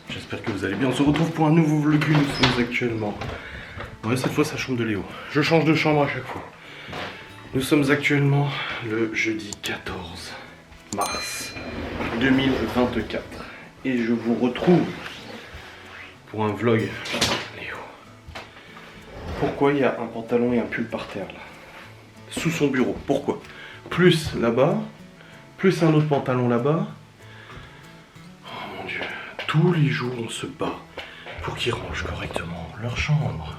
J'espère que vous allez bien. On se retrouve pour un nouveau vlog. Nous sommes actuellement... Ouais, cette fois, c'est la chambre de Léo. Je change de chambre à chaque fois. Nous sommes actuellement le jeudi 14 mars 2024. Et je vous retrouve pour un vlog. Léo. Pourquoi il y a un pantalon et un pull par terre là? Sous son bureau. Pourquoi? Plus là-bas. Plus un autre pantalon là-bas. Oh mon Dieu. Tous les jours, on se bat pour qu'ils rangent correctement leur chambre.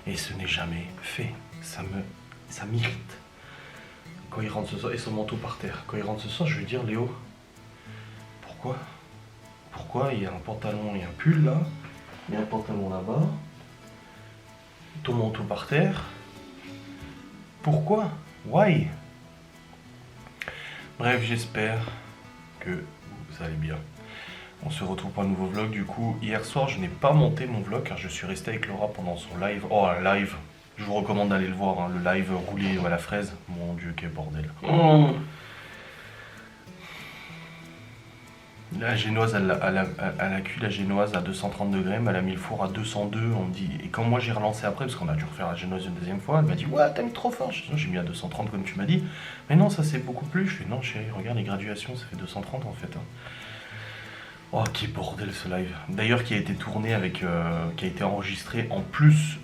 Et ce n'est jamais fait. Ça m'irrite. Quand il rentre ce soir, et son manteau par terre. Quand il rentre ce soir, je vais dire, Léo, pourquoi il y a un pantalon et un pull là, il y a un pantalon là-bas, ton manteau par terre? Pourquoi? Why? Bref, j'espère que vous allez bien. On se retrouve pour un nouveau vlog. Du coup, hier soir, je n'ai pas monté mon vlog car je suis resté avec Laura pendant son live. Oh, un live! Je vous recommande d'aller le voir, hein, le live roulé à la fraise. Mon Dieu, quel bordel. Oh. La génoise, elle a cuit la génoise à 230 degrés, mais elle a mis le four à 202. On me dit, et quand moi j'ai relancé après, parce qu'on a dû refaire la génoise une deuxième fois, elle m'a dit, ouais, t'as mis trop fort. J'ai mis à 230 comme tu m'as dit. Mais non, ça c'est beaucoup plus. Je fais, non, chérie, regarde les graduations, ça fait 230 en fait. Hein. Oh, quel bordel ce live. D'ailleurs, qui a été tourné avec, qui a été enregistré en plus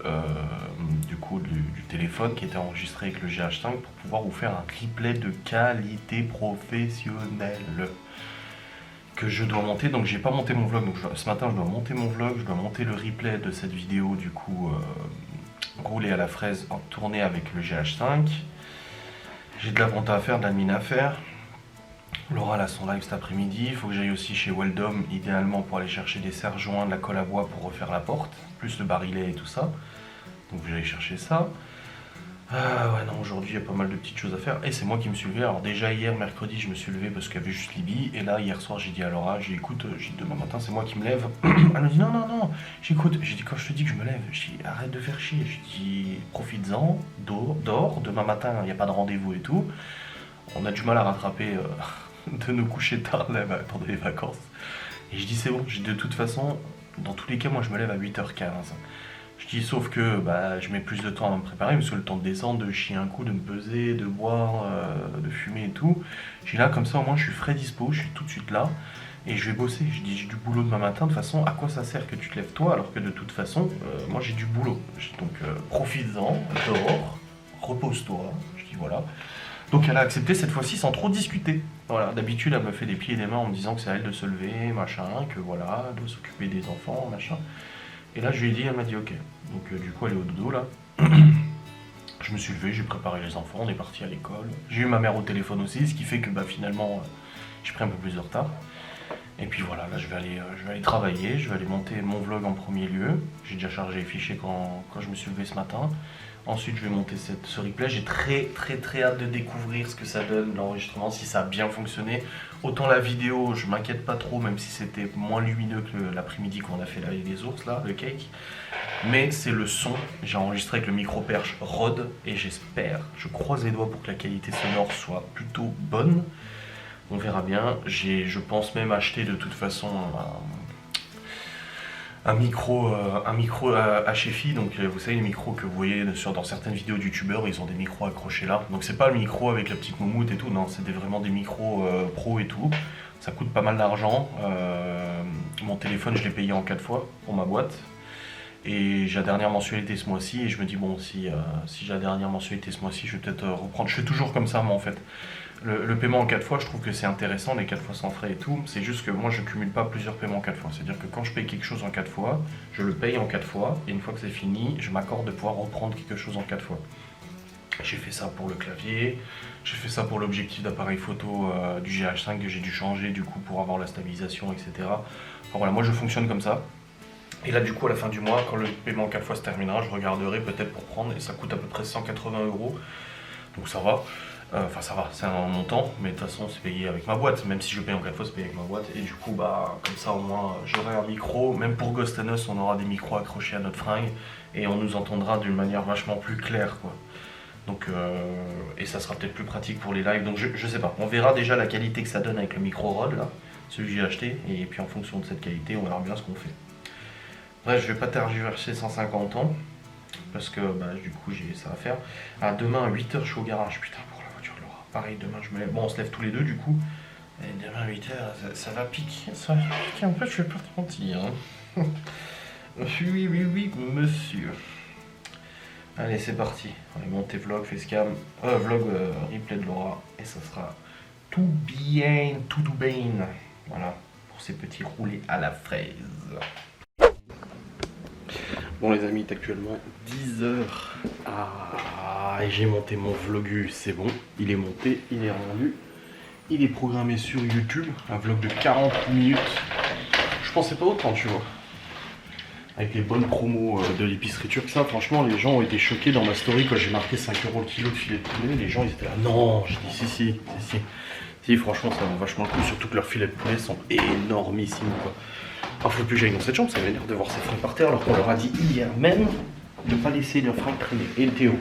du coup du téléphone, qui a été enregistré avec le GH5 pour pouvoir vous faire un replay de qualité professionnelle que je dois monter. Donc j'ai pas monté mon vlog, donc ce matin je dois monter mon vlog, je dois monter le replay de cette vidéo du coup roulée à la fraise, tournée avec le GH5. J'ai de la vente à faire, de la mine à faire. Laura a son live cet après-midi, il faut que j'aille aussi chez Weldom, idéalement pour aller chercher des serre-joints, de la colle à bois pour refaire la porte, plus le barillet et tout ça. Donc je vais aller chercher ça. Ouais non, aujourd'hui il y a pas mal de petites choses à faire. Et c'est moi qui me suis levé. Alors déjà hier, mercredi, je me suis levé parce qu'il y avait juste Libye. Et là, hier soir, j'ai dit à Laura, j'ai dit écoute, demain matin c'est moi qui me lève. Elle me dit non, j'écoute. J'ai dit quand je te dis que je me lève, j'ai dit arrête de faire chier. J'ai dit profites-en, dors, demain matin il n'y a pas de rendez-vous et tout. On a du mal à rattraper... de nous coucher tard là, pendant les vacances. Et je dis c'est bon, de toute façon, dans tous les cas, moi je me lève à 8h15. Je dis sauf que je mets plus de temps à me préparer, parce que le temps de descendre, de chier un coup, de me peser, de boire, de fumer et tout. Je dis là comme ça au moins je suis frais dispo, je suis tout de suite là. Et je vais bosser, je dis j'ai du boulot demain matin, de toute façon à quoi ça sert que tu te lèves toi alors que de toute façon moi j'ai du boulot. Donc profites-en, dors, repose-toi, je dis voilà. Donc elle a accepté cette fois-ci sans trop discuter. Voilà, d'habitude elle me fait des pieds et des mains en me disant que c'est à elle de se lever, machin, que voilà, elle doit s'occuper des enfants, machin. Et là je lui ai dit, elle m'a dit ok. Donc du coup elle est au dodo là. Je me suis levé, j'ai préparé les enfants, on est parti à l'école. J'ai eu ma mère au téléphone aussi, ce qui fait que finalement j'ai pris un peu plus de retard. Et puis voilà, là je vais aller travailler, je vais aller monter mon vlog en premier lieu. J'ai déjà chargé les fichiers quand je me suis levé ce matin. Ensuite je vais monter ce replay, j'ai très hâte de découvrir ce que ça donne, l'enregistrement, si ça a bien fonctionné. Autant la vidéo, je m'inquiète pas trop, même si c'était moins lumineux que l'après-midi qu'on a fait là avec les ours, là, le cake. Mais c'est le son, j'ai enregistré avec le micro-perche Rode, et j'espère, je croise les doigts pour que la qualité sonore soit plutôt bonne. On verra bien, je pense même acheter de toute façon un micro HFI, donc vous savez les micros que vous voyez dans certaines vidéos de youtubeurs, ils ont des micros accrochés là. Donc c'est pas le micro avec la petite moumoute et tout, non, c'est vraiment des micros pro et tout. Ça coûte pas mal d'argent. Mon téléphone je l'ai payé en 4 fois pour ma boîte. Et j'ai la dernière mensualité ce mois-ci et je me dis bon si j'ai la dernière mensualité ce mois-ci, je vais peut-être reprendre. Je fais toujours comme ça moi en fait. Le paiement en 4 fois, je trouve que c'est intéressant, les 4 fois sans frais et tout. C'est juste que moi, je cumule pas plusieurs paiements en 4 fois. C'est-à-dire que quand je paye quelque chose en 4 fois, je le paye en 4 fois. Et une fois que c'est fini, je m'accorde de pouvoir reprendre quelque chose en 4 fois. J'ai fait ça pour le clavier. J'ai fait ça pour l'objectif d'appareil photo du GH5 que j'ai dû changer du coup pour avoir la stabilisation, etc. Enfin voilà, moi je fonctionne comme ça. Et là du coup à la fin du mois, quand le paiement en 4 fois se terminera, je regarderai peut-être pour prendre. Et ça coûte à peu près 180 €. Donc ça va. Enfin ça va, c'est un montant, mais de toute façon c'est payé avec ma boîte, même si je paye en 4 fois c'est payé avec ma boîte, et du coup comme ça au moins j'aurai un micro, même pour Ghost and Us on aura des micros accrochés à notre fringue, et on nous entendra d'une manière vachement plus claire quoi. Donc et ça sera peut-être plus pratique pour les lives, donc je sais pas, on verra déjà la qualité que ça donne avec le micro Rode là, celui que j'ai acheté, et puis en fonction de cette qualité, on verra bien ce qu'on fait. Bref, je vais pas tergiverser 150 ans, parce que bah, du coup j'ai ça à faire. Ah, demain à 8h je suis au garage, putain pour la voiture de Laura. Pareil, demain je me lève, bon on se lève tous les deux du coup. Et demain à 8h ça va piquer, en fait je vais pas te mentir. Hein. Oui, monsieur. Allez, c'est parti. On va monter vlog, facecam, vlog replay de Laura, et ça sera tout bien. Voilà, pour ces petits roulés à la fraise. Bon les amis, il est actuellement 10h. Ah, et j'ai monté mon vlogus, c'est bon. Il est monté, il est rendu. Il est programmé sur YouTube, un vlog de 40 minutes. Je pensais pas autant, tu vois. Avec les bonnes promos de l'épicerie turque, ça franchement les gens ont été choqués dans ma story quand j'ai marqué 5 € le kilo de filet de poulet. Les gens ils étaient là, non, j'ai dit si, franchement ça vaut vachement le coup, surtout que leurs filets de poulet sont énormissimes quoi. Alors faut plus que j'aille dans cette chambre, ça m'énerve de voir ces fringues par terre alors qu'on leur a dit hier même de ne pas laisser leurs fringues traîner. Et Théo,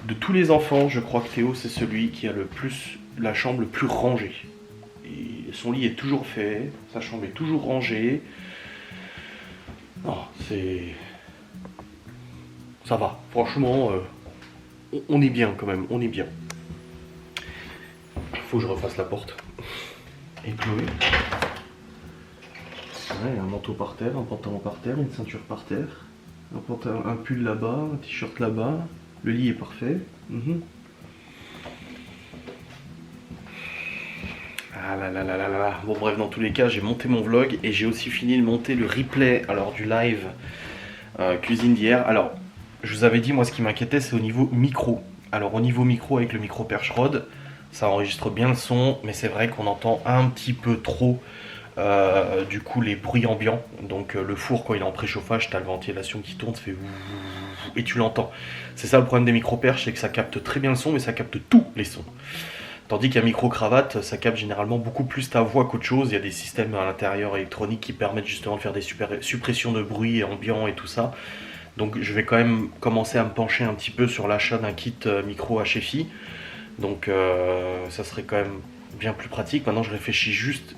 de tous les enfants, je crois que Théo c'est celui qui a le plus, la chambre le plus rangée. Et son lit est toujours fait, sa chambre est toujours rangée. Non, c'est... Ça va, franchement, on est bien quand même, on est bien. Faut que je refasse la porte. Et Chloé. Ouais, un manteau par terre, un pantalon par terre, une ceinture par terre, un pull là-bas, un t-shirt là-bas. Le lit est parfait. Ah là là là là là. Bon bref, dans tous les cas, j'ai monté mon vlog et j'ai aussi fini de monter le replay alors du live cuisine d'hier. Alors, je vous avais dit, moi ce qui m'inquiétait c'est au niveau micro. Alors au niveau micro avec le micro Percherod, ça enregistre bien le son, mais c'est vrai qu'on entend un petit peu trop du coup les bruits ambiants. Donc le four quand il est en préchauffage, t'as la ventilation qui tourne, ça fait et tu l'entends. C'est ça le problème des micro perches, c'est que ça capte très bien le son, mais ça capte tous les sons. Tandis qu'un micro-cravate, ça capte généralement beaucoup plus ta voix qu'autre chose. Il y a des systèmes à l'intérieur électroniques qui permettent justement de faire des suppressions de bruit ambiant et tout ça. Donc je vais quand même commencer à me pencher un petit peu sur l'achat d'un kit micro HFI. Donc ça serait quand même bien plus pratique. Maintenant je réfléchis juste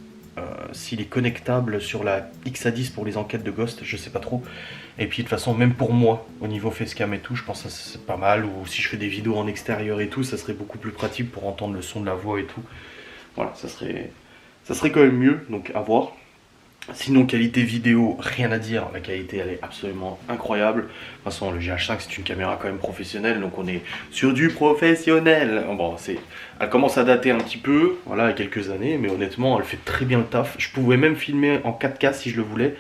s'il est connectable sur la XA10 pour les enquêtes de Ghost, je sais pas trop. Et puis de toute façon, même pour moi, au niveau facecam et tout, je pense que c'est pas mal. Ou si je fais des vidéos en extérieur et tout, ça serait beaucoup plus pratique pour entendre le son de la voix et tout. Voilà, ça serait quand même mieux, donc à voir. Sinon, qualité vidéo, rien à dire. La qualité, elle est absolument incroyable. De toute façon, le GH5, c'est une caméra quand même professionnelle. Donc, on est sur du professionnel. Bon, elle commence à dater un petit peu, voilà, il y a quelques années. Mais honnêtement, elle fait très bien le taf. Je pouvais même filmer en 4K si je le voulais.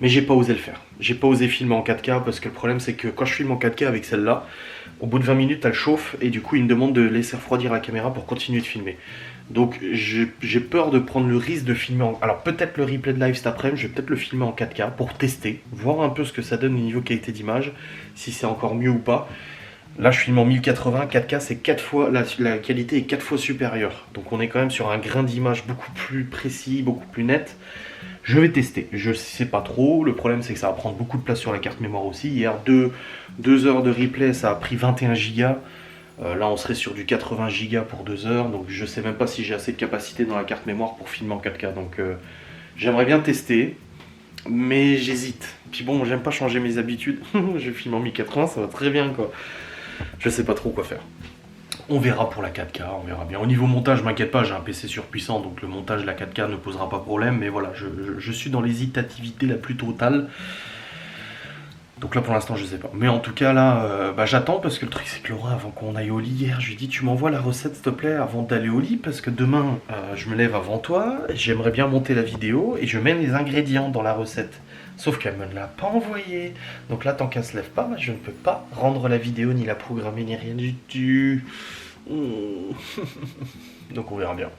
Mais j'ai pas osé le faire. J'ai pas osé filmer en 4K parce que le problème, c'est que quand je filme en 4K avec celle-là, au bout de 20 minutes, elle chauffe. Et du coup, il me demande de laisser refroidir la caméra pour continuer de filmer. Donc j'ai peur de prendre le risque de filmer en... Alors peut-être le replay de live cet après-midi, je vais peut-être le filmer en 4K pour tester, voir un peu ce que ça donne au niveau qualité d'image, si c'est encore mieux ou pas. Là je filme en 1080, 4K c'est 4 fois, la qualité est 4 fois supérieure. Donc on est quand même sur un grain d'image beaucoup plus précis, beaucoup plus net. Je vais tester, je sais pas trop, le problème c'est que ça va prendre beaucoup de place sur la carte mémoire aussi. Hier 2 heures de replay ça a pris 21 Go. Là on serait sur du 80 Go pour 2 heures, donc je sais même pas si j'ai assez de capacité dans la carte mémoire pour filmer en 4K, donc j'aimerais bien tester, mais j'hésite. Puis bon, j'aime pas changer mes habitudes, je filme en 1080, ça va très bien quoi. Je sais pas trop quoi faire. On verra pour la 4K, on verra bien. Au niveau montage, m'inquiète pas, j'ai un PC surpuissant, donc le montage de la 4K ne posera pas problème, mais voilà, je suis dans l'hésitativité la plus totale. Donc là pour l'instant je sais pas. Mais en tout cas là j'attends parce que le truc c'est que Laura avant qu'on aille au lit hier je lui ai dit tu m'envoies la recette s'il te plaît avant d'aller au lit parce que demain je me lève avant toi, j'aimerais bien monter la vidéo et je mets les ingrédients dans la recette. Sauf qu'elle me l'a pas envoyé. Donc là tant qu'elle se lève pas, je ne peux pas rendre la vidéo ni la programmer ni rien du tout. Donc on verra bien.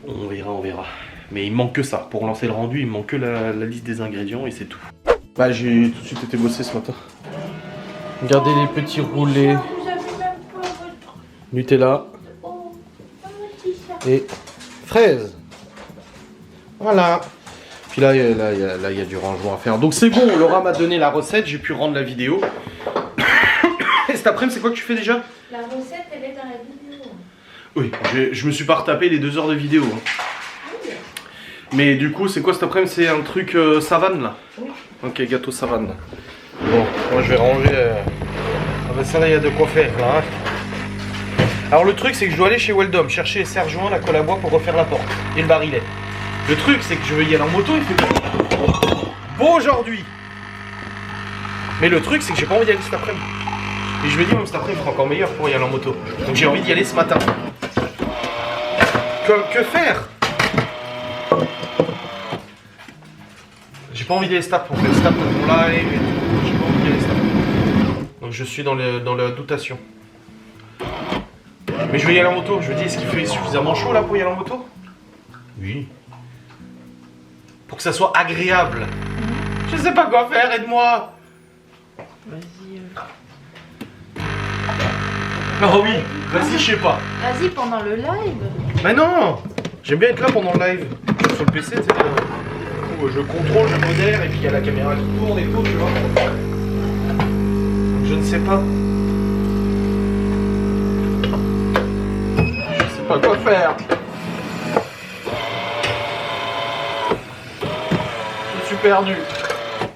On verra. Mais il manque que ça. Pour lancer le rendu il manque que la liste des ingrédients et c'est tout. Bah j'ai tout de suite été bossé ce matin. Regardez les petits roulés Nutella et fraises. Voilà. Puis là il y a du rangement à faire. Donc c'est bon, Laura m'a donné la recette, j'ai pu rendre la vidéo. Et cet après-midi c'est quoi que tu fais déjà? La recette elle est dans la vidéo. Oui, je me suis pas retapé les 2 heures de vidéo. Ah Mais du coup, c'est quoi cet après-midi? C'est un truc savane là? Oui. Ok, gâteau savane. Bon, moi je vais ranger. Ah bah ça là, il y a de quoi faire là. Hein. Alors le truc, c'est que je dois aller chez Weldom chercher les serre-joints, la colle à bois pour refaire la porte et le barillet. Le truc, c'est que je vais y aller en moto, il fait beau aujourd'hui. Mais le truc, c'est que j'ai pas envie d'y aller cet après-midi. Et je me dis, même cet après-midi, il fera encore meilleur pour y aller en moto. Donc j'ai envie d'y aller ce matin. Que faire? J'ai pas envie d'y aller cet après-midi. On fait cet après-midi, mon live et tout. J'ai pas envie d'y aller cet après-midi. Donc je suis dans la doutation. Mais je vais y aller en moto. Je me dis, est-ce qu'il fait suffisamment chaud là pour y aller en moto? Oui. Pour que ça soit agréable. Je sais pas quoi faire, aide-moi. Vas-y. Oh oui, vas-y, je sais pas. Vas-y pendant le live. Mais non, j'aime bien être là pendant le live. Sur le PC, tu sais, je contrôle, je modère, et puis il y a la caméra qui tourne et tout, tu vois. Je ne sais pas. Je sais pas quoi faire. Je suis perdu.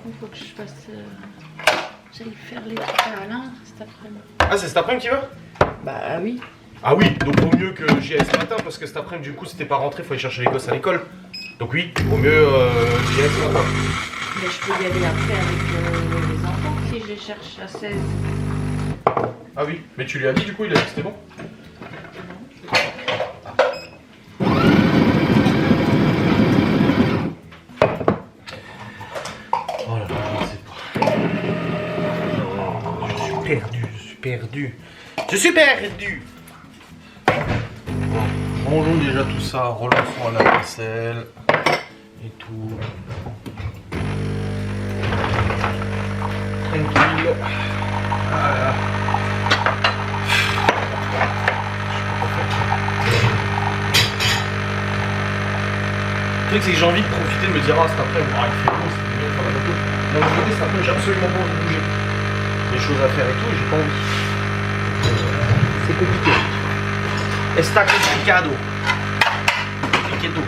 Il faut que je fasse... J'aille faire les trucs à Alain cet après-midi. Ah, c'est cet après-midi qui va? Bah oui. Ah oui, donc vaut mieux que j'y aille ce matin, parce que cet après-midi, du coup, si t'es pas rentré, faut aller chercher les gosses à l'école. Donc oui, vaut mieux j'y aille ce matin. Mais je peux y aller après avec les enfants si je les cherche à 16. Ah oui, mais tu lui as dit du coup, il a dit que c'était bon? Oh là là, je ne sais pas. Je suis perdu, je suis perdu. Je suis perdu. Bon, rangeons déjà tout ça, relançons à la vaisselle et tout. Tranquille. Voilà. Le truc c'est que j'ai envie de profiter de me dire ah cet après-midi, il fait beau, c'est bien de faire la moto. D'un autre côté cet après-midi j'ai absolument pas envie de bouger. Des choses à faire et tout et j'ai pas envie. C'est compliqué. Está complicado. Compliquedos.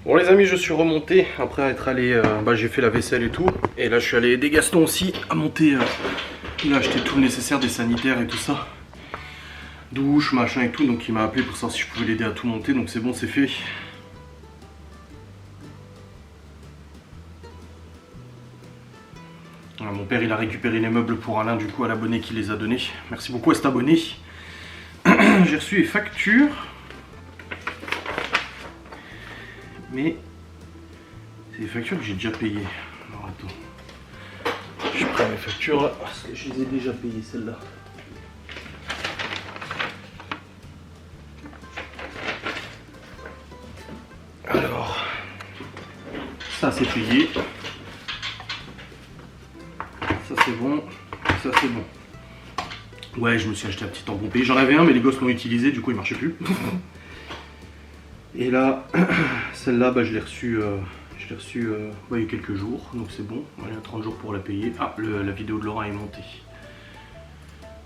Bon les amis, je suis remonté après être allé, j'ai fait la vaisselle et tout. Et là je suis allé aider Gaston aussi à monter. Il a acheté tout le nécessaire, des sanitaires et tout ça. Douche, machin et tout. Donc il m'a appelé pour savoir si je pouvais l'aider à tout monter. Donc c'est bon, c'est fait. Voilà, mon père il a récupéré les meubles pour Alain du coup à l'abonné qui les a donnés. Merci beaucoup à cet abonné. J'ai reçu les factures. Mais c'est des factures que j'ai déjà payées. Alors attends. Je prends mes factures là parce que je les ai déjà payées celles-là. Alors, ça c'est payé. Ça c'est bon. Ça c'est bon. Ouais, je me suis acheté un petit tampon payé. J'en avais un mais les gosses l'ont utilisé, du coup il marchait plus. Et là, celle-là, je l'ai reçue il y a quelques jours, donc c'est bon. Il y a 30 jours pour la payer. Ah, la vidéo de Laura est montée.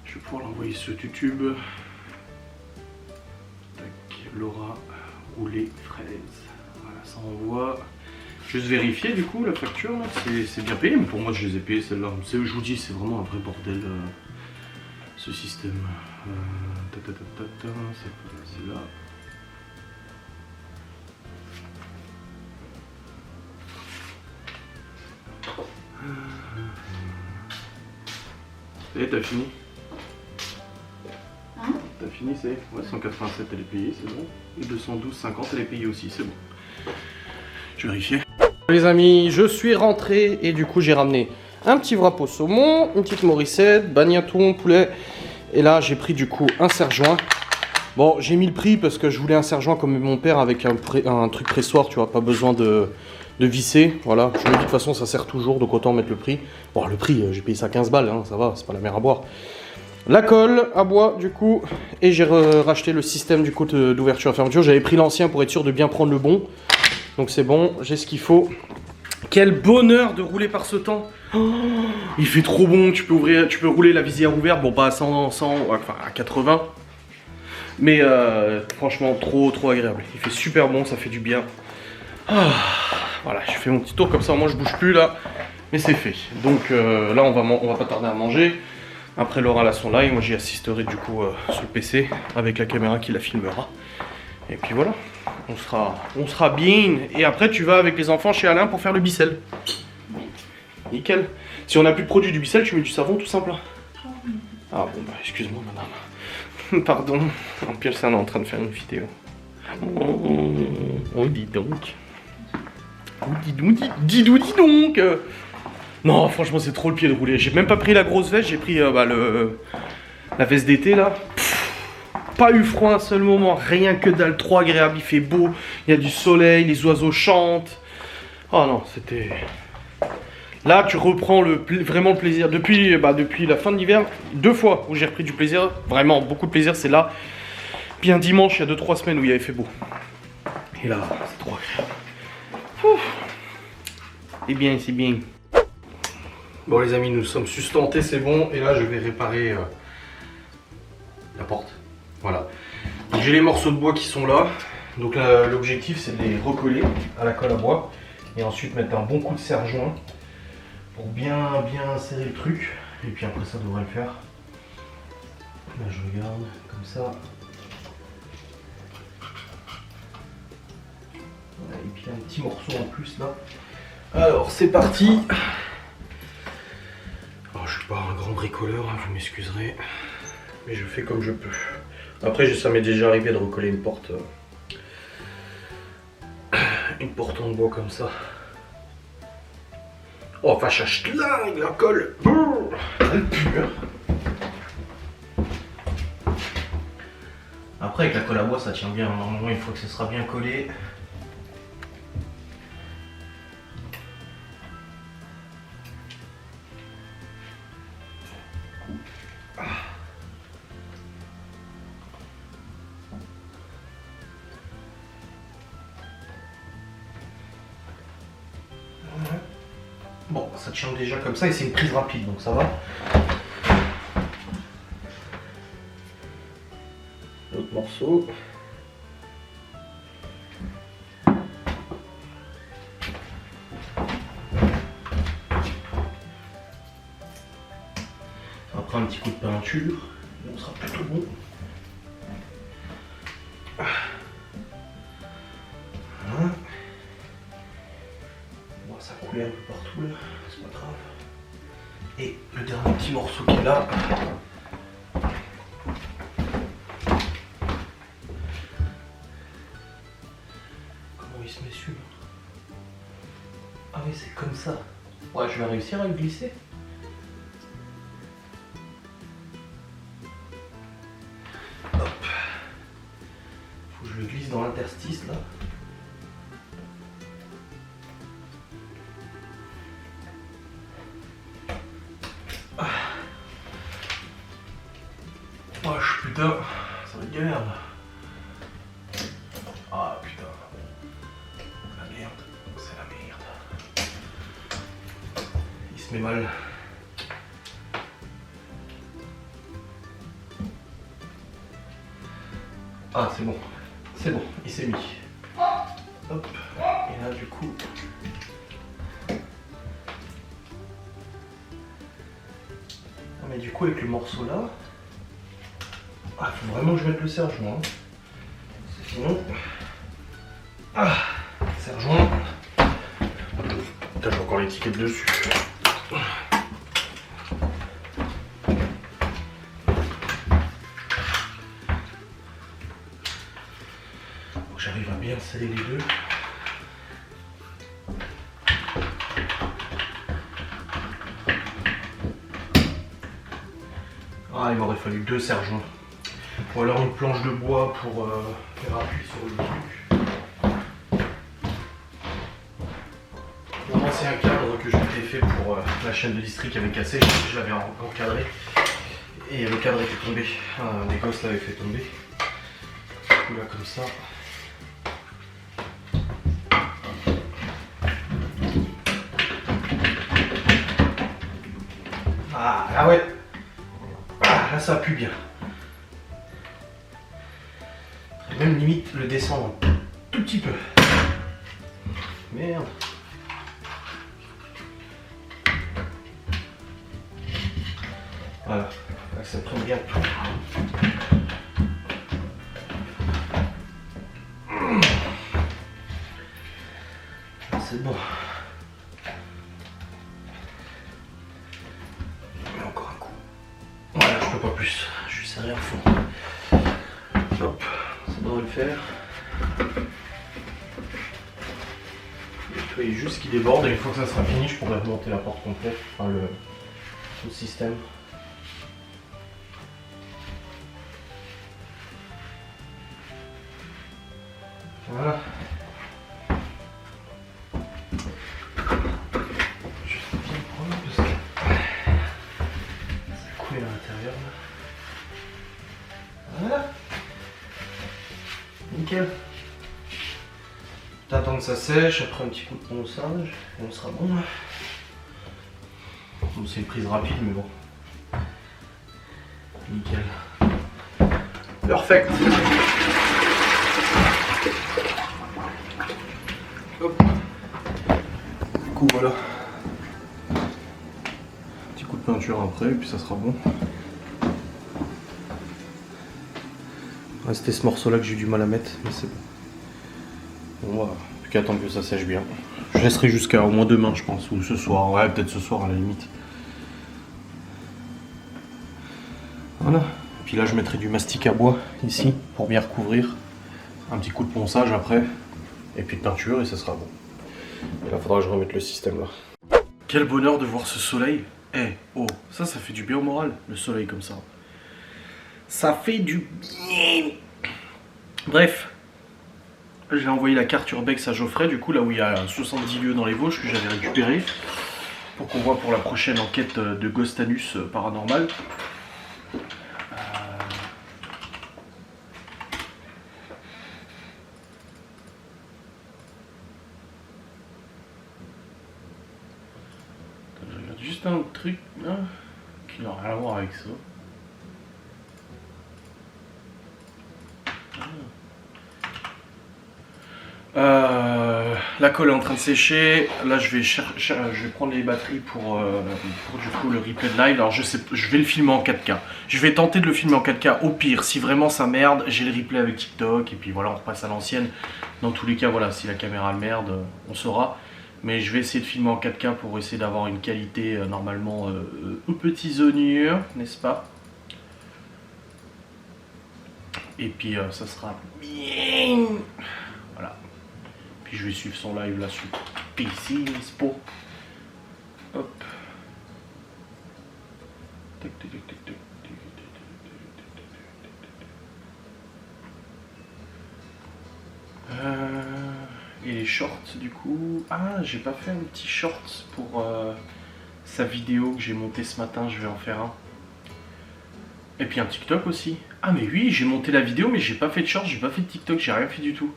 Je vais pouvoir l'envoyer sur YouTube. Tac, Laura, roulé fraise. Voilà, ça envoie. Juste vérifier du coup la facture, c'est bien payé, mais pour moi je les ai payés celle-là. Je vous dis, c'est vraiment un vrai bordel ce système. C'est là. Et t'as fini? Hein? T'as fini, c'est? Ouais, 187 elle est payée, c'est bon. Et 212,50 elle est payée aussi, c'est bon. Je vais vérifier. Les amis, je suis rentré et du coup j'ai ramené un petit wrap au saumon, une petite morissette, bagnaton, poulet. Et là j'ai pris du coup un serre-joint. Bon, j'ai mis le prix parce que je voulais un serre-joint comme mon père avec un truc pressoir, tu vois, pas besoin de visser, voilà. Je me dis de toute façon ça sert toujours, donc autant mettre le prix. Bon, le prix, j'ai payé ça 15 balles, hein, ça va, c'est pas la mer à boire. La colle à bois du coup, et j'ai racheté le système du coup d'ouverture et fermeture. J'avais pris l'ancien pour être sûr de bien prendre le bon. Donc c'est bon, j'ai ce qu'il faut. Quel bonheur de rouler par ce temps. Oh, il fait trop bon, tu peux rouler la visière ouverte, bon pas à 100, enfin à 80. Mais franchement trop agréable. Il fait super bon, ça fait du bien. Ah, voilà, je fais mon petit tour comme ça, moi je bouge plus là. Mais c'est fait. Donc là on va pas tarder à manger. Après Laura a son live, moi j'y assisterai du coup sur le PC avec la caméra qui la filmera. Et puis voilà, on sera bien. Et après tu vas avec les enfants chez Alain pour faire le bicelle. Nickel. Si on n'a plus de produit du bicelle, tu mets du savon tout simple. Ah bon bah excuse-moi madame. Pardon. En plus ça on est en train de faire une vidéo. Oh dis donc. Dis donc. Non franchement c'est trop le pied de rouler. J'ai même pas pris la grosse veste, j'ai pris la veste d'été là. Pas eu froid un seul moment, rien que dalle, trop agréable, il fait beau, il y a du soleil, les oiseaux chantent. Oh non, c'était... Là, tu reprends vraiment le plaisir. Depuis la fin de l'hiver, 2 fois où j'ai repris du plaisir, vraiment beaucoup de plaisir, c'est là. Puis un dimanche, il y a 2-3 semaines où il avait fait beau. Et là, c'est trop agréable. C'est bien, c'est bien. Bon les amis, nous sommes sustentés, c'est bon. Et là, je vais réparer la porte. Voilà. J'ai les morceaux de bois qui sont là. Donc l'objectif, c'est de les recoller à la colle à bois. Et ensuite mettre un bon coup de serre-joint pour bien serrer le truc. Et puis après ça devrait le faire. Là je regarde comme ça. Et puis un petit morceau en plus là. Alors c'est parti. Alors, je suis pas un grand bricoleur, hein, vous m'excuserez. Mais je fais comme je peux. Après ça m'est déjà arrivé de recoller une porte en bois comme ça. Oh vache à schlingue, la colle. Elle pue. Après avec la colle à bois ça tient bien, normalement une fois que ça sera bien collé. Bon, ça tient déjà comme ça et c'est une prise rapide donc ça va. L'autre morceau. Après un petit coup de peinture, on sera plutôt bon. Voilà. Ça coulait un peu partout là, c'est pas grave. Et le dernier petit morceau qui est là. Comment il se met celui-là? Ah oui c'est comme ça. Ouais je vais réussir à le glisser. Hop. Faut que je le glisse dans l'interstice là. Putain, ça va être galère là. Ah putain. La merde, c'est la merde. Il se met mal. Ah c'est bon, il s'est mis. Hop, et là du coup... Non mais du coup avec le morceau là... Ah, faut vraiment que je mette le serre-joint. Sinon... Ah, serre-joint. Putain, j'ai encore l'étiquette dessus. J'arrive à bien sceller les deux. Ah, il m'aurait fallu 2 serre-joints. Ou alors une planche de bois pour faire appui sur le truc. Vraiment c'est un cadre que je m'étais fait pour la chaîne de district qui avait cassé, je l'avais encadré. Et le cadre était tombé, les gosses l'avaient fait tomber. Du coup là comme ça. Ah ouais. Ah, là ça pue bien. Même limite le descendre un tout petit peu. Merde. Voilà, là, ça prend bien tout. C'est bon. Mais encore un coup. Voilà, je peux pas plus. Je suis serré à fond. Hop, ça devrait le faire. Nettoyer juste ce qui déborde et une fois que ça sera fini, je pourrai remonter la porte complète, enfin le système. Voilà. Juste bien prendre parce que ça coule à l'intérieur là. Voilà. Nickel. T'attends que ça sèche, après un petit coup de ponçage et on sera bon. Bon, c'est une prise rapide mais bon. Nickel. Perfect. Hop. Du coup voilà. Petit coup de peinture après et puis ça sera bon. Ah, c'était ce morceau là que j'ai eu du mal à mettre, mais c'est bon. Bon voilà, plus qu'à attendre que ça sèche bien. Je laisserai jusqu'à au moins demain je pense, ou ce soir, ouais peut-être ce soir à la limite. Voilà. Et puis là je mettrai du mastic à bois ici pour bien recouvrir. Un petit coup de ponçage après. Et puis de peinture et ça sera bon. Et là il faudra que je remette le système là. Quel bonheur de voir ce soleil. Eh, oh, ça fait du bien au moral, le soleil comme ça. Ça fait du bien. Bref. J'ai envoyé la carte Urbex à Geoffrey, du coup là où il y a 70 lieux dans les Vosges que j'avais récupéré. Pour qu'on voit pour la prochaine enquête de Ghost Anus paranormal. Je regarde juste un autre truc là, qui n'a rien à voir avec ça. La colle est en train de sécher. Là, je vais prendre les batteries pour du coup le replay de live. Alors, je vais le filmer en 4K. Je vais tenter de le filmer en 4K. Au pire, si vraiment ça merde, j'ai le replay avec TikTok. Et puis voilà, on repasse à l'ancienne. Dans tous les cas, voilà, si la caméra merde, on saura. Mais je vais essayer de filmer en 4K pour essayer d'avoir une qualité normalement aux petits oignons, n'est-ce pas? Et puis ça sera bien. Voilà. Puis je vais suivre son live là sur PC Inspo. Hop. Tac, tac, tac, tac, tac. Et les shorts du coup. Ah, j'ai pas fait un petit short pour sa vidéo que j'ai monté ce matin, je vais en faire un. Et puis un TikTok aussi. Ah mais oui, j'ai monté la vidéo mais j'ai pas fait de short, j'ai pas fait de TikTok, j'ai rien fait du tout.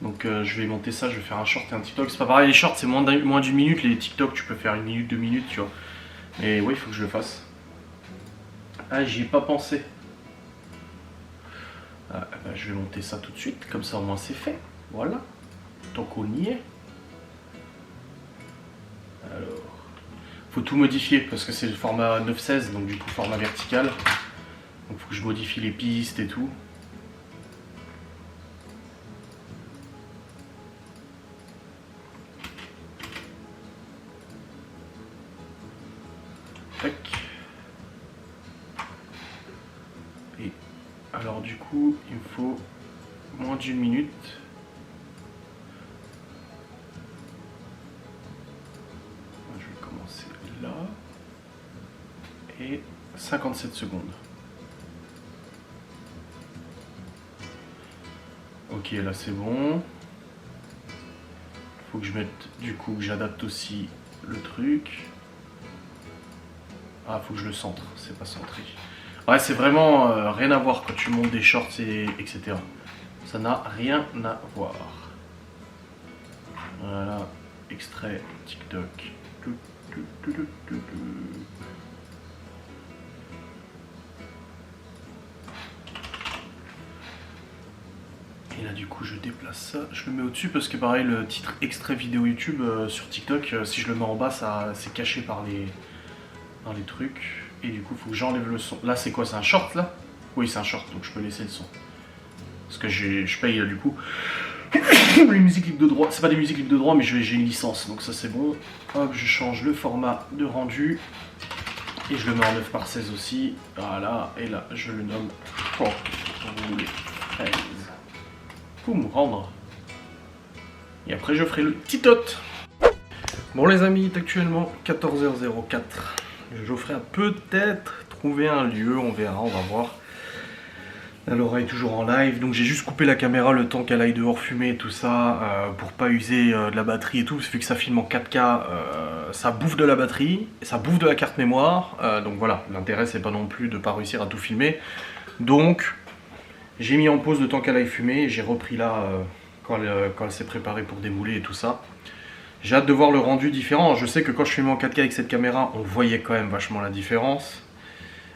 Donc je vais monter ça, je vais faire un short et un TikTok. C'est pas pareil, les shorts c'est moins d'une minute, les TikTok tu peux faire 1 minute, 2 minutes, tu vois. Mais ouais, il faut que je le fasse. Ah, j'y ai pas pensé. Ah, bah, je vais monter ça tout de suite, comme ça au moins c'est fait. Voilà. Tant qu'on y est. Alors. Faut tout modifier parce que c'est le format 9/16, donc du coup format vertical. Donc faut que je modifie les pistes et tout. Tac. Et alors du coup, il me faut moins d'1 minute. Je vais commencer là. Et 57 secondes. Ok, là c'est bon. Faut que je mette, du coup, que j'adapte aussi le truc. Ah, faut que je le centre, c'est pas centré. Ouais, c'est vraiment rien à voir quand tu montes des shorts etc. Ça n'a rien à voir. Voilà, extrait TikTok. là du coup je déplace ça, je le mets au-dessus parce que pareil le titre extrait vidéo YouTube sur TikTok, si je le mets en bas ça c'est caché par dans les trucs. Et du coup il faut que j'enlève le son. Là c'est quoi, c'est un short là? Oui c'est un short donc je peux laisser le son. Parce que je paye du coup les musiques libres de droit, c'est pas des musiques libres de droit mais j'ai une licence donc ça c'est bon. Hop, je change le format de rendu et je le mets en 9:16 aussi. Voilà, et là je le nomme short roulé 13 pour me rendre. Et après je ferai le petit tot. Bon les amis, il est actuellement 14h04. Geoffrey a peut-être trouvé un lieu, on verra, on va voir. Là, Laura est toujours en live, donc j'ai juste coupé la caméra le temps qu'elle aille dehors fumer et tout ça, pour pas user de la batterie et tout, parce que vu que ça filme en 4K, ça bouffe de la batterie, ça bouffe de la carte mémoire, donc voilà, l'intérêt c'est pas non plus de pas réussir à tout filmer. Donc, j'ai mis en pause le temps qu'elle aille fumer, et j'ai repris là, quand elle s'est préparée pour démouler et tout ça. J'ai hâte de voir le rendu différent, je sais que quand je filmais en 4K avec cette caméra, on voyait quand même vachement la différence.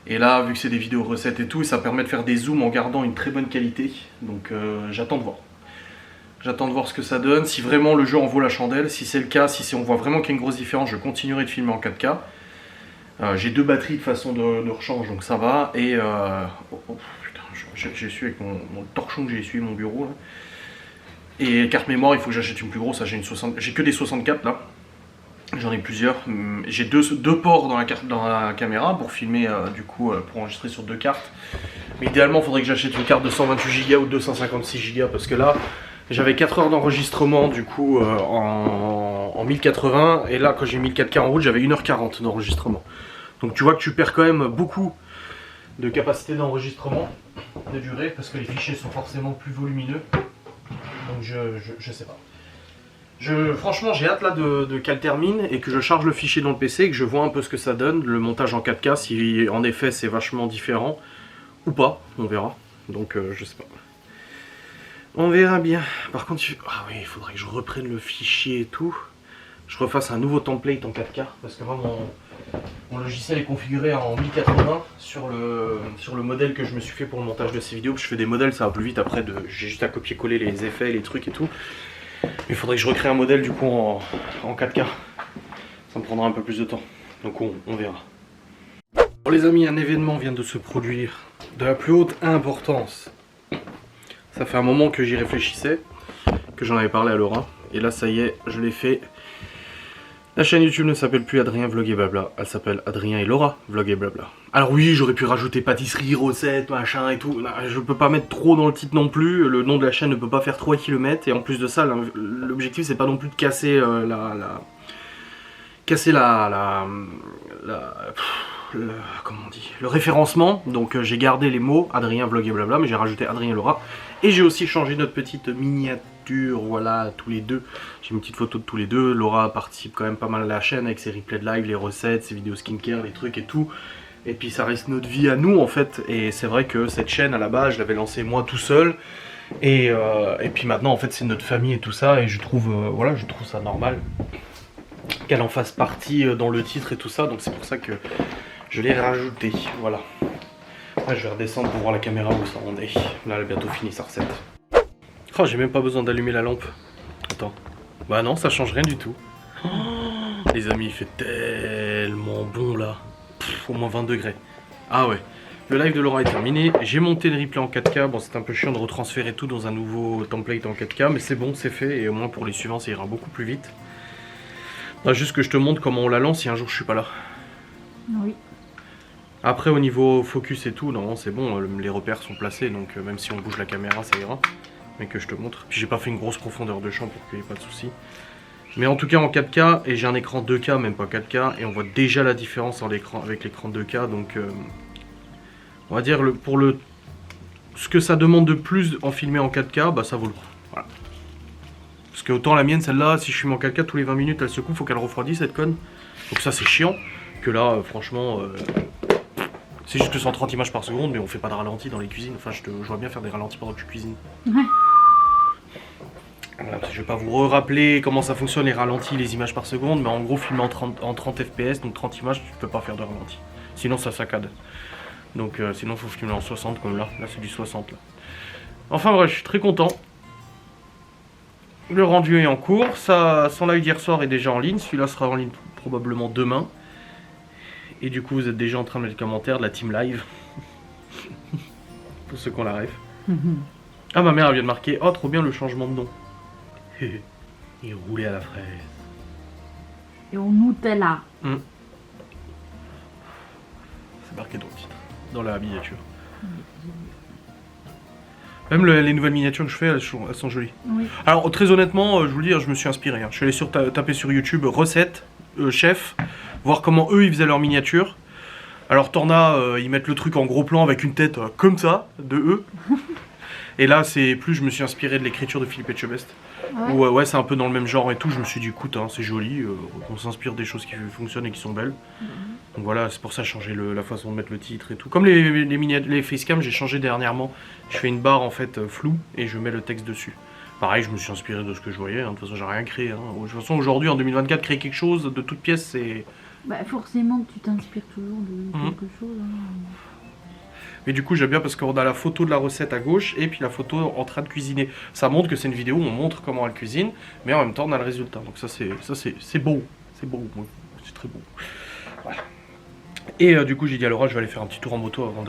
Et là, vu que c'est des vidéos recettes et tout, ça permet de faire des zooms en gardant une très bonne qualité. Donc j'attends de voir. J'attends de voir ce que ça donne, si vraiment le jeu en vaut la chandelle. Si c'est le cas, si on voit vraiment qu'il y a une grosse différence, je continuerai de filmer en 4K. J'ai 2 batteries de façon de rechange, donc ça va. Et putain, j'ai su avec mon torchon que j'ai essuyé mon bureau. Là. Et carte mémoire, il faut que j'achète une plus grosse. J'ai que des 64 là. J'en ai plusieurs. J'ai deux ports dans la caméra pour filmer, du coup, pour enregistrer sur 2 cartes. Mais idéalement, il faudrait que j'achète une carte de 128 Go ou 256 Go parce que là, j'avais 4 heures d'enregistrement du coup en 1080. Et là, quand j'ai mis le 4K en route, j'avais 1h40 d'enregistrement. Donc tu vois que tu perds quand même beaucoup de capacité d'enregistrement, de durée, parce que les fichiers sont forcément plus volumineux. Donc je sais pas. Franchement j'ai hâte là qu'elle termine et que je charge le fichier dans le PC et que je vois un peu ce que ça donne, le montage en 4K, si en effet c'est vachement différent ou pas, on verra. Donc je sais pas. On verra bien. Par contre, ah oui, il faudrait que je reprenne le fichier et tout. Je refasse un nouveau template en 4K parce que moi mon logiciel est configuré en 1080 sur le modèle que je me suis fait pour le montage de ces vidéos. Je fais des modèles, ça va plus vite après, j'ai juste à copier-coller les effets, les trucs et tout. Il faudrait que je recrée un modèle du coup en 4K. Ça me prendra un peu plus de temps. Donc on verra. Bon les amis, un événement vient de se produire de la plus haute importance. Ça fait un moment que j'y réfléchissais, que j'en avais parlé à Laura. Et là ça y est, je l'ai fait. La chaîne YouTube ne s'appelle plus Adrien Vlog et Blabla, elle s'appelle Adrien et Laura Vlog et Blabla. Alors oui, j'aurais pu rajouter pâtisserie, recettes, machin et tout. Non, je peux pas mettre trop dans le titre non plus, le nom de la chaîne ne peut pas faire 3 km. Et en plus de ça, l'objectif c'est pas non plus de casser comment on dit, le référencement. Donc j'ai gardé les mots Adrien Vlog et Blabla, mais j'ai rajouté Adrien et Laura. Et j'ai aussi changé notre petite miniature, voilà, tous les deux. J'ai mis une petite photo de tous les deux. Laura participe quand même pas mal à la chaîne avec ses replays de live, les recettes, ses vidéos skincare, les trucs et tout. Et puis ça reste notre vie à nous en fait. Et c'est vrai que cette chaîne à la base, je l'avais lancée moi tout seul. Et puis maintenant en fait c'est notre famille et tout ça. Et je trouve, voilà, je trouve ça normal qu'elle en fasse partie dans le titre et tout ça. Donc c'est pour ça que je l'ai rajouté, voilà. Là, je vais redescendre pour voir la caméra où ça en est. Là, elle a bientôt fini sa recette. Oh, j'ai même pas besoin d'allumer la lampe. Attends. Bah non, ça change rien du tout. Oh, les amis, il fait tellement bon là. Au moins 20 degrés. Ah ouais. Le live de Laura est terminé. J'ai monté le replay en 4K. Bon, c'est un peu chiant de retransférer tout dans un nouveau template en 4K. Mais c'est bon, c'est fait. Et au moins pour les suivants, ça ira beaucoup plus vite. Là, juste que je te montre comment on la lance si un jour je suis pas là. Oui. Après au niveau focus et tout, non c'est bon, les repères sont placés, donc même si on bouge la caméra ça ira. Mais que je te montre. Puis j'ai pas fait une grosse profondeur de champ pour qu'il n'y ait pas de soucis. Mais en tout cas en 4K, et j'ai un écran 2K, même pas 4K, et on voit déjà la différence avec l'écran 2K, donc on va dire ce que ça demande de plus en filmer en 4K, bah ça vaut le coup. Voilà. Parce que autant la mienne, celle-là, si je filme en 4K, tous les 20 minutes elle se coupe, faut qu'elle refroidisse cette conne. Donc ça c'est chiant, que là franchement... c'est juste que 130 images par seconde, mais on fait pas de ralenti dans les cuisines. Enfin, je vois bien faire des ralentis pendant que tu cuisines. Ouais. Voilà, je vais pas vous rappeler comment ça fonctionne les ralentis, les images par seconde, mais en gros, filmer en 30 fps, donc 30 images, tu peux pas faire de ralenti. Sinon, ça saccade. Donc, sinon, il faut filmer en 60 comme là. Là, c'est du 60. Là. Enfin, bref, je suis très content. Le rendu est en cours. Son live d'hier soir est déjà en ligne. Celui-là sera en ligne probablement demain. Et du coup, vous êtes déjà en train de mettre les commentaires de la team live. Pour ceux qui ont la ref. Ah, ma mère elle vient de marquer. Oh, trop bien le changement de nom. Il roulait à la fraise. Et au Nutella. C'est marqué dans le titre. Dans la miniature. Même les nouvelles miniatures que je fais, elles sont jolies. Oui. Alors, très honnêtement, je vous le dis, je me suis inspiré. Je suis allé taper sur YouTube recettes, chef, voir comment eux ils faisaient leurs miniatures. Alors, t'en as, ils mettent le truc en gros plan avec une tête comme ça, de eux. Et là, c'est plus, je me suis inspiré de l'écriture de Philippe Etchebest. Ouais. Où, ouais, c'est un peu dans le même genre et tout. Je me suis dit, écoute, c'est joli, on s'inspire des choses qui fonctionnent et qui sont belles. Donc voilà, c'est pour ça que j'ai changé la façon de mettre le titre et tout. Comme les facecam, j'ai changé dernièrement. Je fais une barre en fait floue et je mets le texte dessus. Pareil, je me suis inspiré de ce que je voyais. De toute façon, j'ai rien créé. De toute façon, aujourd'hui, en 2024, créer quelque chose de toute pièce, c'est... Bah forcément que tu t'inspires toujours de quelque chose. Mais du coup, j'aime bien parce qu'on a la photo de la recette à gauche et puis la photo en train de cuisiner. Ça montre que c'est une vidéo où on montre comment elle cuisine, mais en même temps, on a le résultat. Donc ça, c'est beau. C'est beau. C'est très beau. Voilà. Et du coup, j'ai dit à Laura, je vais aller faire un petit tour en moto avant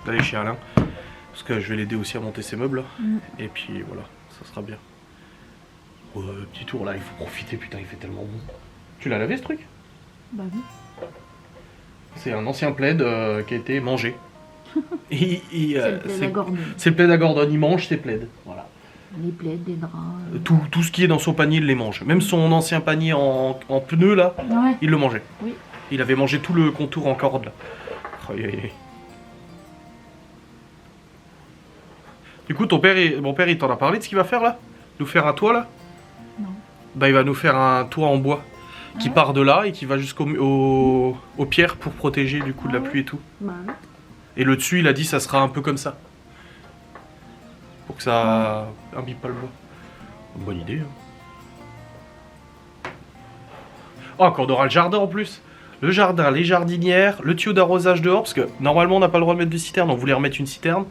d'aller chez Alain. Parce que je vais l'aider aussi à monter ses meubles. Et puis voilà, ça sera bien. Petit tour là, il faut profiter, putain, il fait tellement bon. Tu l'as lavé ce truc? Bah oui. C'est un ancien plaid qui a été mangé. C'est le plaid à Gordon. C'est le plaid à Gordon, il mange ses plaids. Voilà. Les plaids, les draps. Tout ce qui est dans son panier, il les mange. Même son ancien panier en pneus là, Ouais. il le mangeait. Oui. Il avait mangé tout le contour en corde là. Aïe, aïe, aïe. Du coup, mon père, il t'en a parlé de ce qu'il va faire là? Nous faire un toit là? Non. Bah, il va nous faire un toit en bois qui part de là et qui va jusqu'aux pierres pour protéger du coup de la pluie et tout. Bah oui. Et le dessus, il a dit ça sera un peu comme ça. Pour que ça imbibe pas le bois. Bonne idée. Oh, qu'on aura le jardin en plus. Le jardin, les jardinières, le tuyau d'arrosage dehors, parce que normalement on n'a pas le droit de mettre de citerne, on voulait remettre une citerne.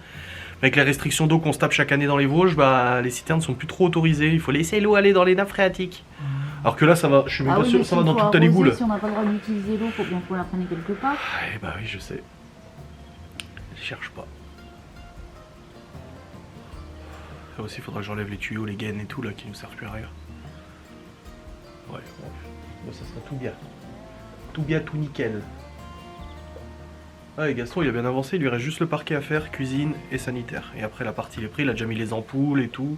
Avec les restrictions d'eau qu'on se tape chaque année dans les Vosges, bah les citernes sont plus trop autorisées. Il faut laisser l'eau aller dans les nappes phréatiques. Alors que là, ça va, je suis même pas sûr, ça va dans toute ta l'égoule. Si on n'a pas le droit d'utiliser l'eau, faut bien qu'on la prenne quelque part. Eh bah oui, je sais. Je cherche pas. Ça aussi, il faudra que j'enlève les tuyaux, les gaines et tout là qui nous servent plus à rien. Ouais, bon, ça sera tout bien. Tout bien, tout nickel. Ah, et Gaston, il a bien avancé, il lui reste juste le parquet à faire, cuisine et sanitaire. Et après, la partie les prix, il a déjà mis les ampoules et tout.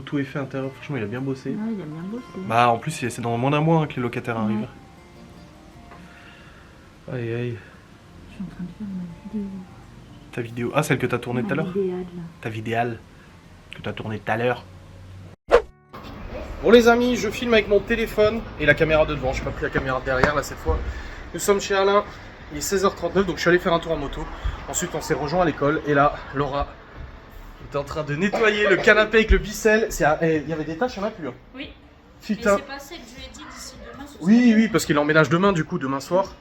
Tout est fait intérieur. Franchement, il a bien bossé. Ouais, il a bien bossé. Bah, en plus, c'est dans moins d'un mois que les locataires arrivent. Aïe, aïe. Je suis en train de faire ma vidéo. Ta vidéo. Ah, celle que t'as tournée tout à l'heure? Ta vidéale que t'as tournée tout à l'heure. Bon les amis, je filme avec mon téléphone et la caméra de devant. Je n'ai pas pris la caméra de derrière là cette fois. Nous sommes chez Alain, il est 16h39 donc je suis allé faire un tour en moto. Ensuite on s'est rejoint à l'école et là Laura était en train de nettoyer le canapé avec le bicelle. Il y avait des tâches, il n'y en a plus. Hein. Oui. Putain. Mais c'est pas celle que je lui ai dit d'ici demain. Oui, parce qu'il emménage demain du coup, demain soir.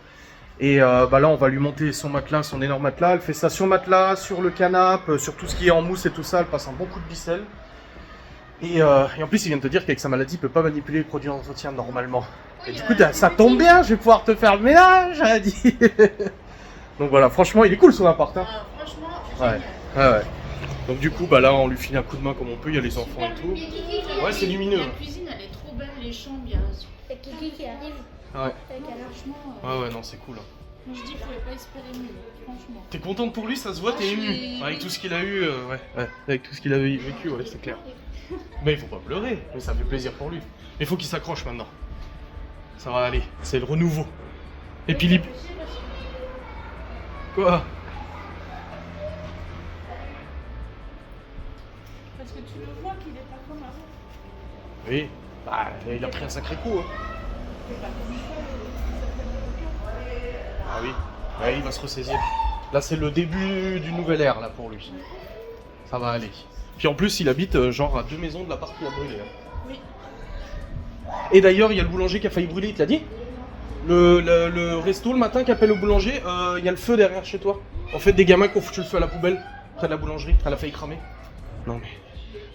Et bah là on va lui monter son matelas, son énorme matelas. Elle fait ça sur le matelas, sur le canapé, sur tout ce qui est en mousse et tout ça. Elle passe un bon coup de ficelle. Et en plus il vient de te dire qu'avec sa maladie il peut pas manipuler les produits d'entretien normalement. Oui, et du coup ça tombe bien, je vais pouvoir te faire le ménage, elle a dit. Donc voilà, franchement il est cool son appart. Hein. Franchement, ouais. Donc du coup bah là on lui file un coup de main comme on peut, il y a les enfants et tout. Ouais, c'est lumineux. La cuisine elle est trop belle, les chambres, il y a... C'est Kiki qui arrive. Ouais. Franchement, Ouais, non, c'est cool. moi je dis qu'il pouvait pas espérer mieux, franchement. T'es contente pour lui, ça se voit, t'es ému. Avec tout ce qu'il a eu, ouais. Avec tout ce qu'il a vécu, ouais, c'est clair. Mais il faut pas pleurer, mais ça fait plaisir pour lui. Mais il faut qu'il s'accroche maintenant. Ça va aller, c'est le renouveau. Et puis Quoi? Parce que tu le vois qu'il est pas comme avant. Oui, bah, il a pris un sacré coup. Hein. Ah oui, ouais, il va se ressaisir. Là, c'est le début du nouvel ère là pour lui. Ça va aller. Puis en plus, il habite genre à 2 maisons de la part qui a brûlé. Hein. Oui. Et d'ailleurs, il y a le boulanger qui a failli brûler, il te l'a dit? Le resto le matin qui appelle au boulanger, il y a le feu derrière chez toi. En fait, des gamins qui ont foutu le feu à la poubelle, près de la boulangerie, elle a failli cramer. Non mais...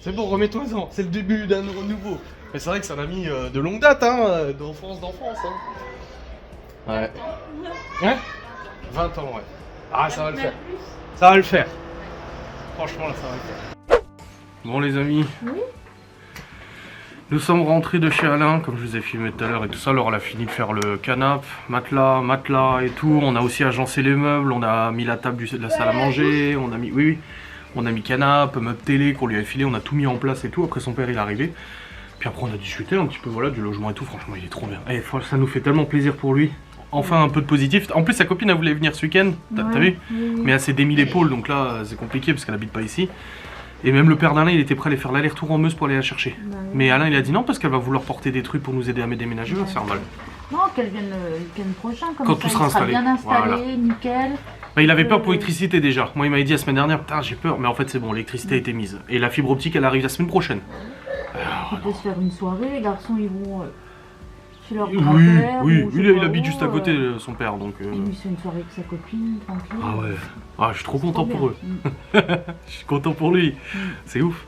C'est bon, remets-toi-en. C'est le début d'un renouveau. Mais c'est vrai que c'est un ami de longue date, hein, d'enfance. Hein. Ouais. Ouais 20 ans, ouais. Ah, ça va le faire. Ça va le faire. Franchement, là, ça va le faire. Bon, les amis. Oui. Nous sommes rentrés de chez Alain, comme je vous ai filmé tout à l'heure et tout ça. Alors, on a fini de faire le canapé, matelas et tout. On a aussi agencé les meubles. On a mis la table de la salle à manger. On a mis, oui. On a mis canapé, meuble télé qu'on lui a filé. On a tout mis en place et tout. Après, son père, il est arrivé. Puis après, on a discuté un petit peu, voilà, du logement et tout. Franchement, il est trop bien. Et ça nous fait tellement plaisir pour lui. Enfin, un peu de positif. En plus, sa copine, elle voulait venir ce week-end. T'as vu? Oui. Mais elle s'est démis l'épaule, donc là, c'est compliqué parce qu'elle habite pas ici. Et même le père d'Alain, il était prêt à aller faire l'aller-retour en Meuse pour aller la chercher. Bah oui. Mais Alain, il a dit non parce qu'elle va vouloir porter des trucs pour nous aider à déménager, va se faire mal. Non, qu'elle vienne le week-end prochain, comme Quand ça, tout sera il sera installé. bien installé, Voilà. nickel. Bah, il avait peur pour l'électricité déjà. Moi, il m'avait dit la semaine dernière, putain, j'ai peur. Mais en fait, c'est bon, l'électricité a été mise. Et la fibre optique, elle arrive la semaine prochaine. Il peut se faire une soirée, les garçons ils vont chez leur Oui, grand-père. oui, ou je sais il pas habite où, juste à côté, son père, donc... Et lui, c'est une soirée avec sa copine, tranquille. Ah ouais. Ah, je suis trop content Trop pour bien. eux. Je suis content pour lui. C'est ouf.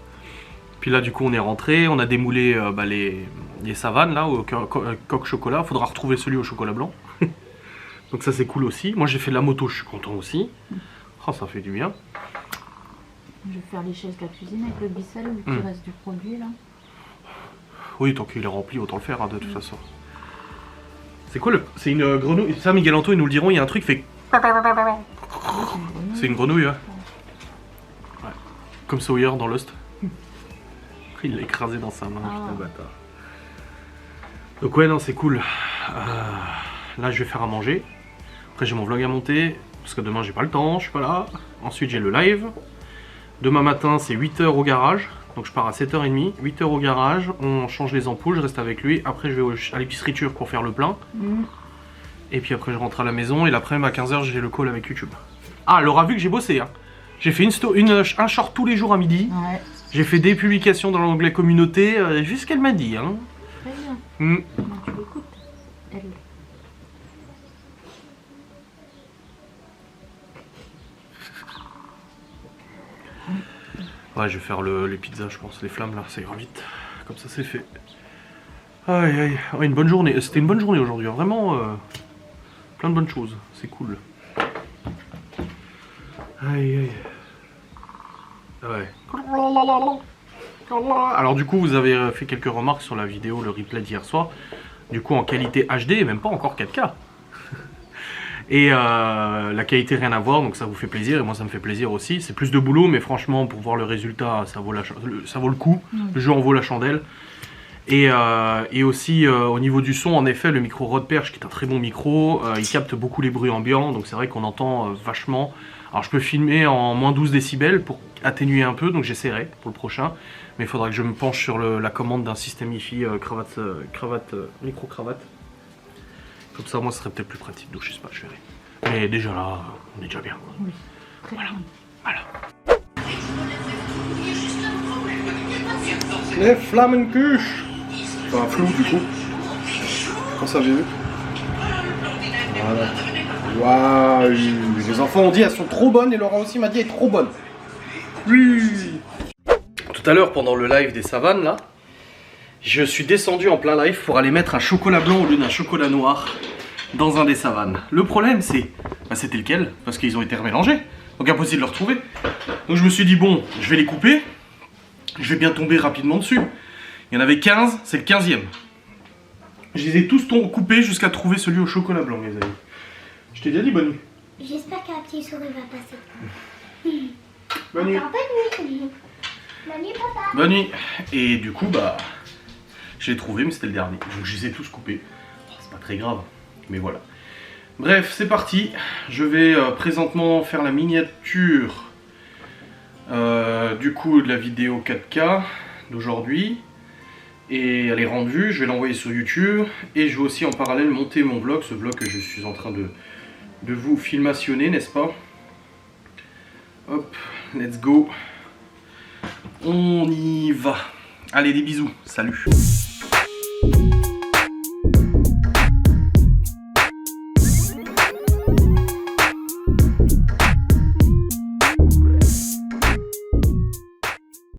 Puis là, du coup, on est rentré, on a démoulé les savanes, là, au coque chocolat. Faudra retrouver celui au chocolat blanc. Donc ça, c'est cool aussi. Moi, j'ai fait de la moto, je suis content aussi. Oh, ça fait du bien. Je vais faire les chaises de la cuisine avec le bicelle, où il reste du produit là. Oui, tant qu'il est rempli, autant le faire, hein, de toute façon. C'est quoi le... C'est une grenouille. Ça, Miguel Anto, ils nous le diront, il y a un truc qui fait... C'est une grenouille, hein. Ouais. Comme Sawyer dans Lost. Il l'a écrasé dans sa main, putain, le bâtard. Donc ouais, non, c'est cool. Là, je vais faire à manger. Après, j'ai mon vlog à monter, parce que demain, j'ai pas le temps, je suis pas là. Ensuite, j'ai le live. Demain matin, c'est 8h au garage. Donc je pars à 7h30, 8h au garage, on change les ampoules, je reste avec lui. Après, je vais à l'épicerie turque pour faire le plein. Et puis après, je rentre à la maison. Et l'après-midi, à 15h, j'ai le call avec YouTube. Ah, elle aura vu que j'ai bossé, hein. J'ai fait un short tous les jours à midi. Ouais, J'ai fait des publications dans l'onglet communauté, juste ce qu'elle m'a dit. Hein. très bien. Mm. Comment tu l'écoutes, elle. Ouais, je vais faire les pizzas, je pense, les flammes là, ça ira vite. Comme ça, c'est fait. Aïe aïe, ouais, une bonne journée. C'était une bonne journée aujourd'hui, hein. Vraiment plein de bonnes choses, c'est cool. Aïe aïe. Ouais. Alors du coup, vous avez fait quelques remarques sur la vidéo, le replay d'hier soir. Du coup, en qualité HD, et même pas encore 4K. Et la qualité, rien à voir, donc ça vous fait plaisir, et moi ça me fait plaisir aussi. C'est plus de boulot, mais franchement, pour voir le résultat, ça vaut le coup. Le jeu en vaut la chandelle. Et aussi, au niveau du son, en effet, le micro Rode Perche, qui est un très bon micro, il capte beaucoup les bruits ambiants, donc c'est vrai qu'on entend vachement. Alors je peux filmer en moins 12 décibels pour atténuer un peu, donc j'essaierai pour le prochain. Mais il faudra que je me penche sur la commande d'un système hi-fi micro-cravate. Comme ça, moi, ce serait peut-être plus pratique, donc je sais pas, je verrai. Mais déjà là, on est déjà bien. Oui, très bien. Voilà. Les Flammenküche. Enfin, flou du coup. Quand ça vu. Voilà. Waouh. Les enfants ont dit elles sont trop bonnes et Laura aussi m'a dit elle est trop bonne. Oui. Tout à l'heure, pendant le live des savanes, là, je suis descendu en plein live pour aller mettre un chocolat blanc au lieu d'un chocolat noir dans un des savanes. Le problème, c'est... Bah, c'était lequel? Parce qu'ils ont été remélangés. Donc impossible de le retrouver. Donc je me suis dit, bon, je vais les couper. Je vais bien tomber rapidement dessus. Il y en avait 15, c'est le 15e. Je les ai tous coupés jusqu'à trouver celui au chocolat blanc, mes amis. Je t'ai déjà dit bonne nuit. J'espère qu'un petit souris va passer. Bonne nuit. Encore bonne nuit. Bonne nuit, papa. Bonne nuit. Et du coup, bah... Je l'ai trouvé, mais c'était le dernier. Donc je les ai tous coupés. C'est pas très grave, mais voilà. Bref, c'est parti. Je vais présentement faire la miniature du coup de la vidéo 4K d'aujourd'hui. Et elle est rendue, je vais l'envoyer sur YouTube. Et je vais aussi en parallèle monter mon vlog, ce vlog que je suis en train de vous filmationner, n'est-ce pas? Hop, let's go. On y va. Allez, des bisous, salut.